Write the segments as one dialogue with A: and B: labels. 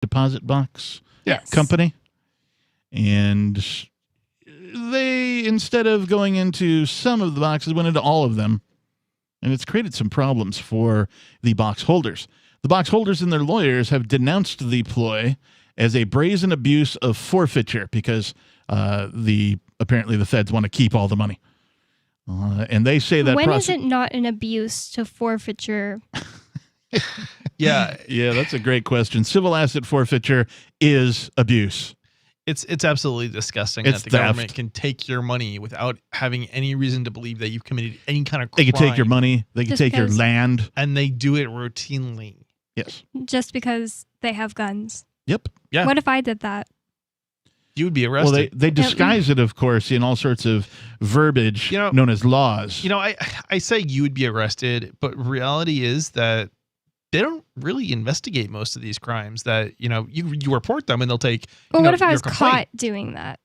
A: deposit box
B: Yes.
A: company. And they, instead of going into some of the boxes, went into all of them. And it's created some problems for the box holders. The box holders and their lawyers have denounced the ploy as a brazen abuse of forfeiture because apparently the feds want to keep all the money. And they say that...
B: When is it not an abuse to forfeiture?
C: Yeah,
A: that's a great question. Civil asset forfeiture is abuse.
C: It's absolutely disgusting
A: It's
C: that the
A: theft.
C: government can take your money without having any reason to believe that you've committed any kind of
A: They
C: crime.
A: can take your money. They can
B: Just
A: take your
B: because-
A: land.
C: And they do it routinely.
A: Yes.
B: Just because they have guns.
A: Yep.
C: Yeah.
B: What if I did that?
C: You would be
A: Well,
C: arrested.
A: they disguise it, of course, in all sorts of verbiage known as laws.
C: I say you would be arrested, but reality is that they don't really investigate most of these crimes. That you report them and they'll take.
B: Well, what if I
C: your
B: was
C: complaint.
B: caught doing that?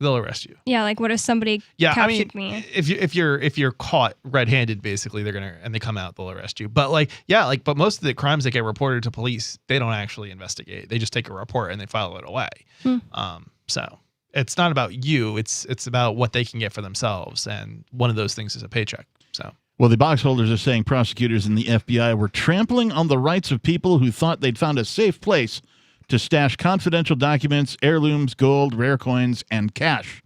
C: They'll arrest you.
B: Yeah, like what if somebody captured me?
C: If you're caught red-handed, basically they come out, they'll arrest you. But but most of the crimes that get reported to police, they don't actually investigate. They just take a report and they file it away. So it's not about you. It's about what they can get for themselves, and one of those things is a paycheck. So.
A: Well, the box holders are saying prosecutors and the FBI were trampling on the rights of people who thought they'd found a safe place to stash confidential documents, heirlooms, gold, rare coins, and cash.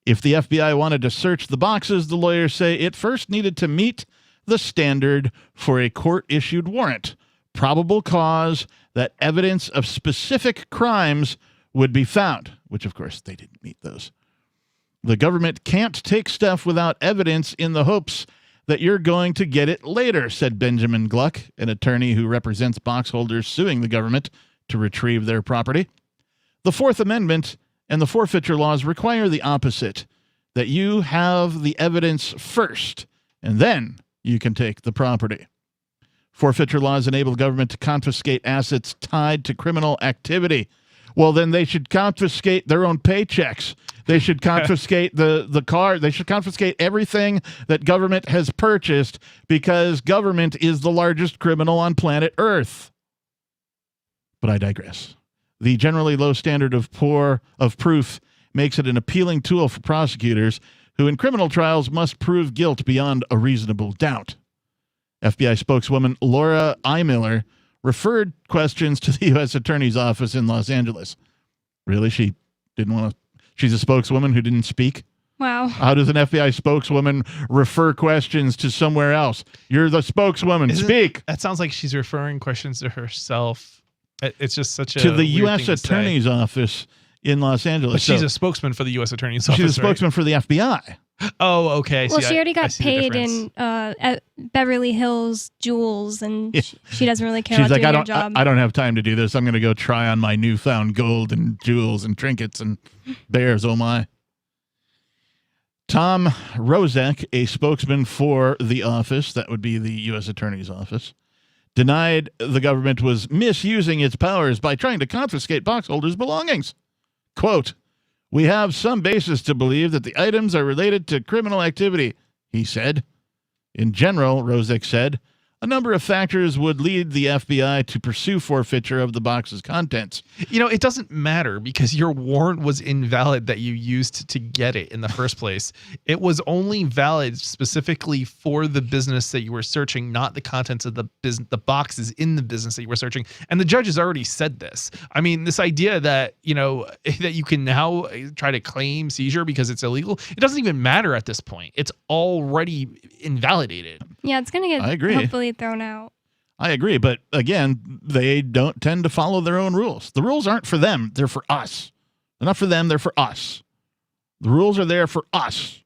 A: If the FBI wanted to search the boxes, the lawyers say it first needed to meet the standard for a court-issued warrant, probable cause that evidence of specific crimes would be found, which, of course, they didn't meet those. The government can't take stuff without evidence in the hopes that you're going to get it later, said Benjamin Gluck, an attorney who represents box holders suing the government to retrieve their property. The Fourth Amendment and the forfeiture laws require the opposite, that you have the evidence first, and then you can take the property. Forfeiture laws enable the government to confiscate assets tied to criminal activity. Well, then they should confiscate their own paychecks. They should confiscate the car. They should confiscate everything that government has purchased because government is the largest criminal on planet Earth. But I digress. The generally low standard of proof makes it an appealing tool for prosecutors who in criminal trials must prove guilt beyond a reasonable doubt. FBI spokeswoman Laura Eimiller referred questions to the U.S. Attorney's Office in Los Angeles. Really? She didn't want to... She's a spokeswoman who didn't speak?
B: Wow.
A: How does an FBI spokeswoman refer questions to somewhere else? You're the spokeswoman. Speak.
C: That sounds like she's referring questions to herself. It's just such a
A: to the
C: weird
A: U.S.
C: thing to say.
A: Attorney's Office in Los Angeles.
C: But she's a spokesman for the U.S. Attorney's Office.
A: She's a spokesman for the FBI.
C: Oh, okay.
B: Well, she already got paid in at Beverly Hills Jewels, and she doesn't really care about doing her job.
A: I don't have time to do this. I'm going to go try on my newfound gold and jewels and trinkets and bears. Oh, my. Tom Rozek, a spokesman for the office, that would be the U.S. Attorney's Office, denied the government was misusing its powers by trying to confiscate box holders' belongings. Quote, "We have some basis to believe that the items are related to criminal activity," he said. In general, Rozek said, a number of factors would lead the FBI to pursue forfeiture of the box's contents.
C: It doesn't matter because your warrant was invalid that you used to get it in the first place. It was only valid specifically for the business that you were searching, not the contents of the boxes in the business that you were searching. And the judge has already said this. I mean, this idea that, that you can now try to claim seizure because it's illegal, it doesn't even matter at this point. It's already invalidated.
B: Yeah, it's going to get hopefully thrown out.
A: I agree. But again, they don't tend to follow their own rules. The rules aren't for them. They're for us. They're not for them. They're for us. The rules are there for us,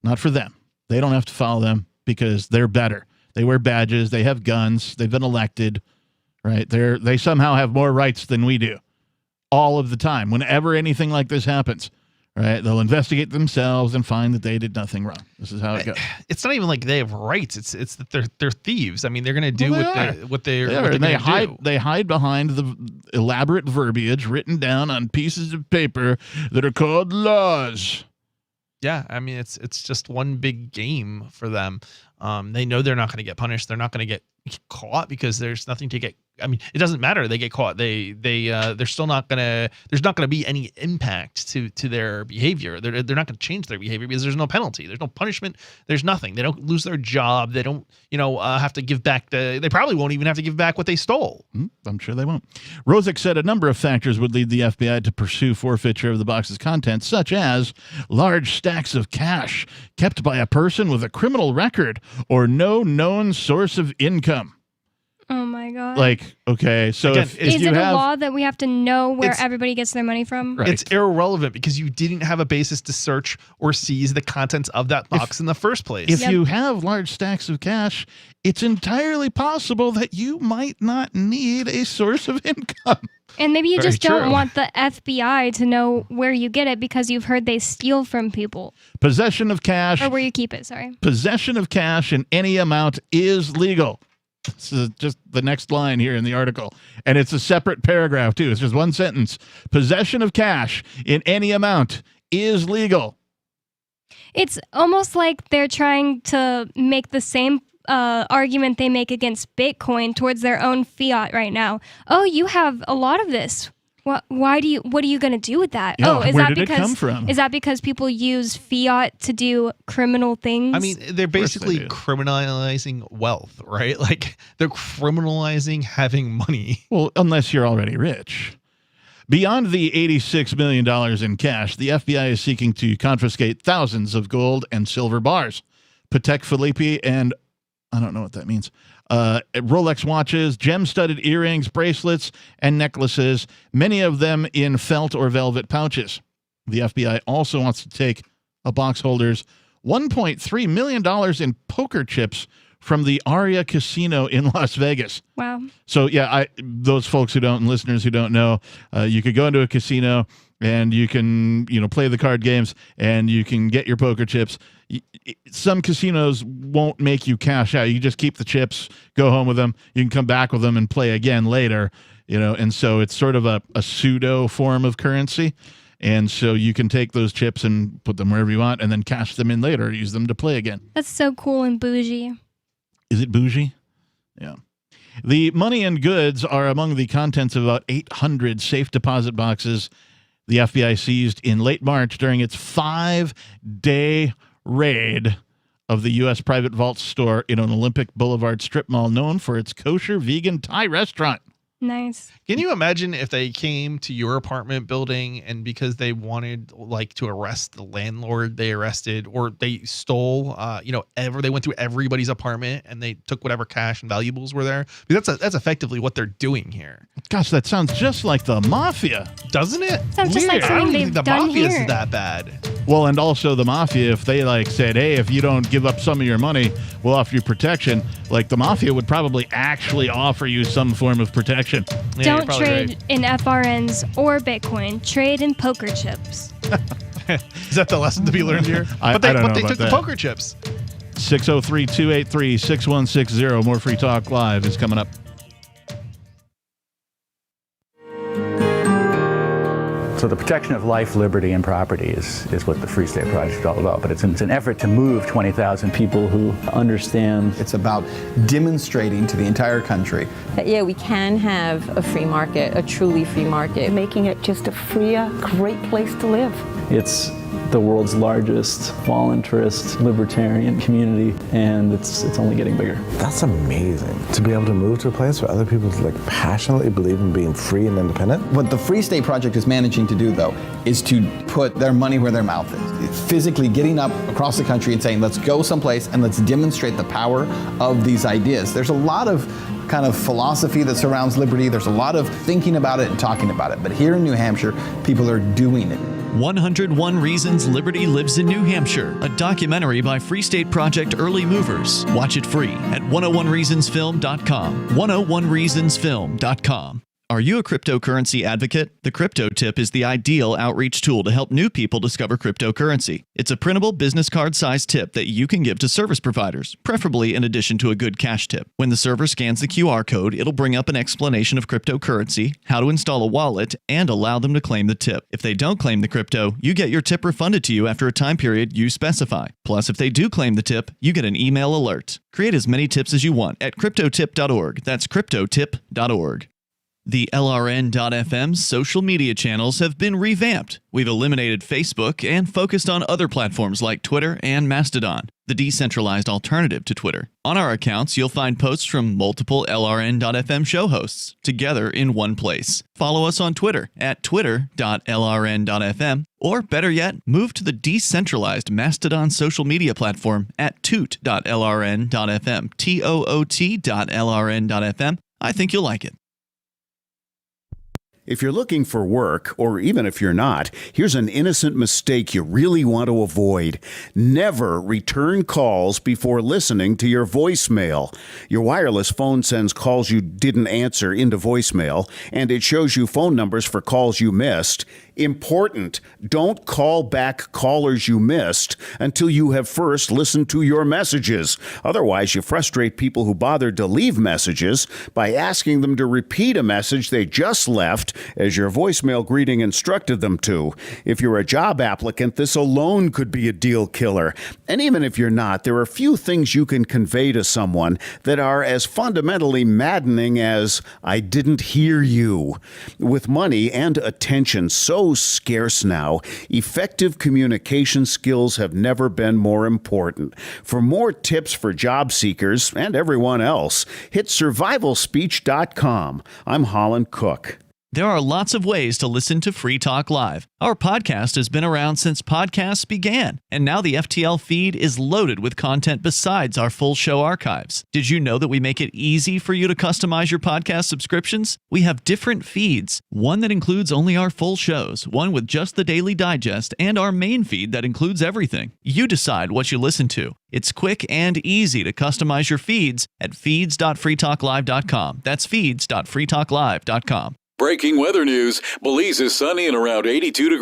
A: not for them. They don't have to follow them because they're better. They wear badges. They have guns. They've been elected, right? They somehow have more rights than we do all of the time. Whenever anything like this happens, right, they'll investigate themselves and find that they did nothing wrong. This is how it goes.
C: It's not even like they have rights. It's that they're thieves. I mean, they're going to do what they're
A: They hide behind the elaborate verbiage written down on pieces of paper that are called laws.
C: Yeah, I mean, it's just one big game for them. They know they're not going to get punished. They're not going to get caught because there's nothing to get I mean, it doesn't matter. They get caught. They're still not gonna. There's not gonna be any impact to their behavior. They're not gonna change their behavior because there's no penalty. There's no punishment. There's nothing. They don't lose their job. They don't, have to give back they probably won't even have to give back what they stole.
A: I'm sure they won't. Rosick said a number of factors would lead the FBI to pursue forfeiture of the box's contents, such as large stacks of cash kept by a person with a criminal record or no known source of income.
B: Oh my God.
A: Like, okay, so
C: Again,
A: if
B: is
A: you
B: it
A: have
B: a law that we have to know where everybody gets their money from?
A: Right.
C: It's irrelevant because you didn't have a basis to search or seize the contents of that box in the first place.
A: If you have large stacks of cash, it's entirely possible that you might not need a source of income.
B: And maybe you
C: Very
B: just don't
C: true.
B: want the FBI to know where you get it because you've heard they steal from people.
A: Possession of cash.
B: Or where you keep it, sorry.
A: Possession of cash in any amount is legal. This is just the next line here in the article. And it's a separate paragraph, too. It's just one sentence. Possession of cash in any amount is legal.
B: It's almost like they're trying to make the same argument they make against Bitcoin towards their own fiat right now. Oh, you have a lot of this. What are you going to do with that?
A: Yeah,
B: is
A: where
B: that
A: did it
B: because
A: come from?
B: Is that because people use fiat to do criminal things?
C: I mean, they're basically
A: do.
C: criminalizing wealth, right? Like they're criminalizing having money.
A: Well, unless you're already rich. Beyond the $86 million in cash, the FBI is seeking to confiscate thousands of gold and silver bars. Patek Philippe and I don't know what that means. Rolex watches, gem-studded earrings, bracelets, and necklaces, many of them in felt or velvet pouches. The FBI also wants to take a box holder's $1.3 million in poker chips from the Aria Casino in Las Vegas.
B: wow.
A: So, yeah, those folks who don't, and listeners who don't know, you could go into a casino and you can, play the card games and you can get your poker chips. Some casinos won't make you cash out. You just keep the chips, go home with them. You can come back with them and play again later, and so it's sort of a pseudo form of currency. And so you can take those chips and put them wherever you want and then cash them in later, use them to play again.
B: That's so cool and bougie.
A: Is it bougie? Yeah. The money and goods are among the contents of about 800 safe deposit boxes the FBI seized in late March during its 5-day raid of the U.S. private vault store in an Olympic Boulevard strip mall known for its kosher vegan Thai restaurant.
B: Nice.
C: Can you imagine if they came to your apartment building and because they wanted to arrest the landlord they arrested, or they stole, they went through everybody's apartment and they took whatever cash and valuables were there? Because that's effectively what they're doing here.
A: Gosh, that sounds just like the mafia.
C: Doesn't it?
B: Sounds just like
C: I
B: something
C: don't
B: they've
C: think the
B: done
C: mafia
B: here.
C: is that bad.
A: Well, and also the mafia, if they said, hey, if you don't give up some of your money, we'll offer you protection. Like the mafia would probably actually offer you some form of protection.
C: Yeah,
B: Don't
C: you're probably
B: trade
C: right.
B: in FRNs or Bitcoin. Trade in poker chips.
C: Is that the lesson to be learned here?
A: I
C: But they
A: don't know
C: took
A: about
C: the
A: that.
C: poker chips.
A: 603-283-6160. More Free Talk Live is coming up.
D: So the protection of life, liberty, and property is what the Free State Project is all about. But it's an effort to move 20,000 people who understand.
E: It's about demonstrating to the entire country
F: that, yeah, we can have a free market, a truly free market.
G: Making it just a freer, great place to live.
H: It's the world's largest voluntarist libertarian community, and it's only getting bigger.
I: That's amazing, to be able to move to a place where other people passionately believe in being free and independent.
E: What the Free State Project is managing to do, though, is to put their money where their mouth is. It's physically getting up across the country and saying, let's go someplace and let's demonstrate the power of these ideas. There's a lot of kind of philosophy that surrounds liberty. There's a lot of thinking about it and talking about it. But here in New Hampshire, people are doing it.
J: 101 Reasons Liberty Lives in New Hampshire, a documentary by Free State Project Early Movers. Watch it free at 101reasonsfilm.com. 101reasonsfilm.com. Are you a cryptocurrency advocate? The Crypto Tip is the ideal outreach tool to help new people discover cryptocurrency. It's a printable business card-sized tip that you can give to service providers, preferably in addition to a good cash tip. When the server scans the QR code, it'll bring up an explanation of cryptocurrency, how to install a wallet, and allow them to claim the tip. If they don't claim the crypto, you get your tip refunded to you after a time period you specify. Plus, if they do claim the tip, you get an email alert. Create as many tips as you want at cryptotip.org. That's cryptotip.org. The LRN.FM's social media channels have been revamped. We've eliminated Facebook and focused on other platforms like Twitter and Mastodon, the decentralized alternative to Twitter. On our accounts, you'll find posts from multiple LRN.FM show hosts together in one place. Follow us on Twitter at twitter.lrn.fm, or better yet, move to the decentralized Mastodon social media platform at toot.lrn.fm, toot.lrn.fm. I think you'll like it.
K: If you're looking for work, or even if you're not, here's an innocent mistake you really want to avoid. Never return calls before listening to your voicemail. Your wireless phone sends calls you didn't answer into voicemail, and it shows you phone numbers for calls you missed. Important, don't call back callers you missed until you have first listened to your messages. Otherwise, you frustrate people who bothered to leave messages by asking them to repeat a message they just left as your voicemail greeting instructed them to. If you're a job applicant, this alone could be a deal killer. And even if you're not, there are few things you can convey to someone that are as fundamentally maddening as, "I didn't hear you." With money and attention so scarce now, effective communication skills have never been more important. For more tips for job seekers and everyone else, hit survivalspeech.com. I'm Holland Cook.
J: There are lots of ways to listen to Free Talk Live. Our podcast has been around since podcasts began, and now the FTL feed is loaded with content besides our full show archives. Did you know that we make it easy for you to customize your podcast subscriptions? We have different feeds, one that includes only our full shows, one with just the Daily Digest, and our main feed that includes everything. You decide what you listen to. It's quick and easy to customize your feeds at feeds.freetalklive.com. That's feeds.freetalklive.com.
L: Breaking weather news. Belize is sunny and around 82 degrees.